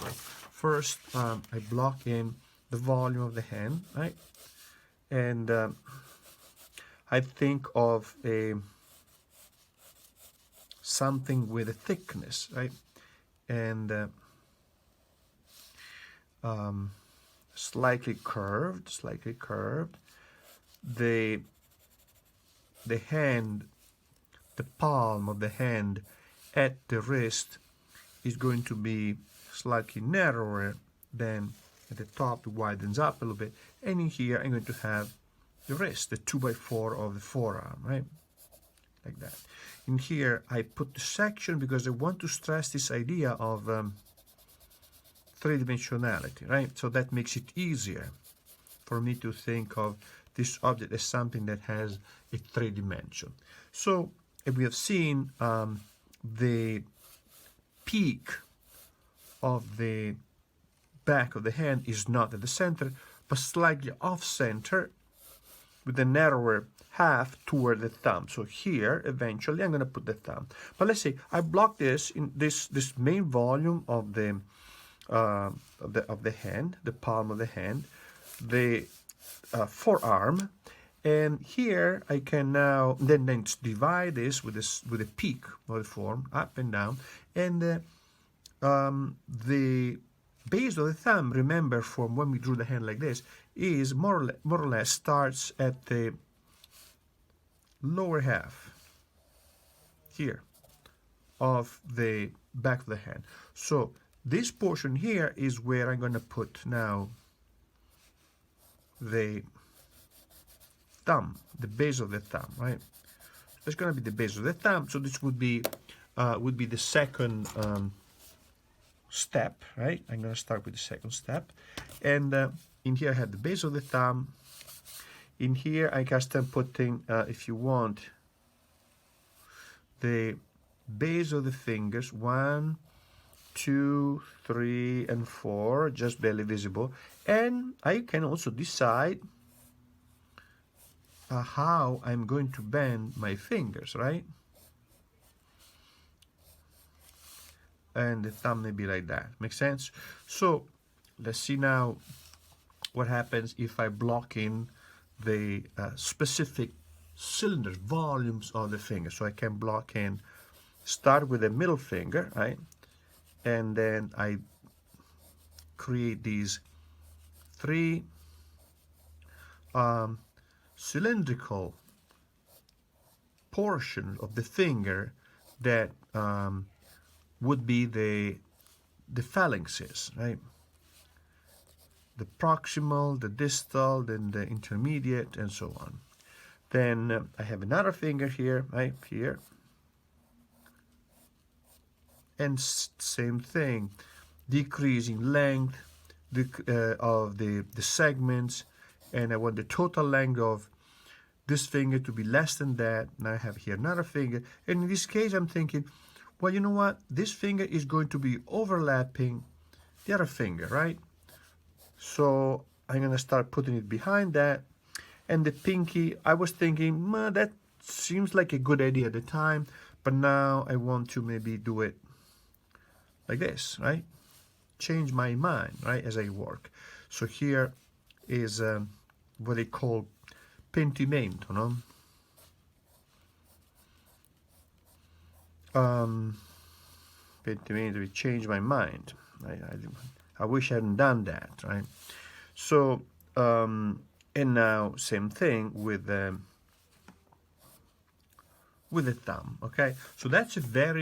this way. First, I block in the volume of the hand, right? And I think of something with a thickness, right? And slightly curved. The hand, the palm of the hand at the wrist is going to be slightly narrower than at the top. It widens up a little bit, and in here I'm going to have the wrist, the 2x4 of the forearm, right? Like that. In here I put the section because I want to stress this idea of three-dimensionality, right? So that makes it easier for me to think of this object as something that has a 3 dimension. So we have seen the peak of the back of the hand is not at the center, but slightly off center with a narrower half toward the thumb. So here, eventually, I'm going to put the thumb. But let's say I block this in this main volume of the hand, the palm of the hand, the forearm, and here I can now then divide this with a peak of the form up and down, and the base of the thumb, remember from when we drew the hand like this, is more or less starts at the lower half here of the back of the hand. So this portion here is where I'm going to put now the thumb, the base of the thumb, right? That's going to be the base of the thumb. So this would be the second step, right? I'm going to start with the second step, and in here I have the base of the thumb. In here I can start putting, if you want, the base of the fingers, 1, 2, 3, and 4, just barely visible, and I can also decide how I'm going to bend my fingers, right? And the thumb may be like that. Make sense? So let's see now what happens if I block in the specific cylinders, volumes of the finger. So I can block in, start with the middle finger, right? And then I create these 3 cylindrical portions of the finger that would be the phalanxes, right? The proximal, the distal, then the intermediate, and so on. Then I have another finger here, right here, and same thing, decreasing length of the segments, and I want the total length of this finger to be less than that. Now I have here another finger, and in this case I'm thinking, well, you know what, this finger is going to be overlapping the other finger, right? So I'm going to start putting it behind that. And the pinky, I was thinking, that seems like a good idea at the time, but now I want to maybe do it like this, right? Change my mind, right, as I work. So here is what they call pentimento, no? Pentimento, change my mind. I wish I hadn't done that, right? So, and now same thing with the thumb, okay? So that's a very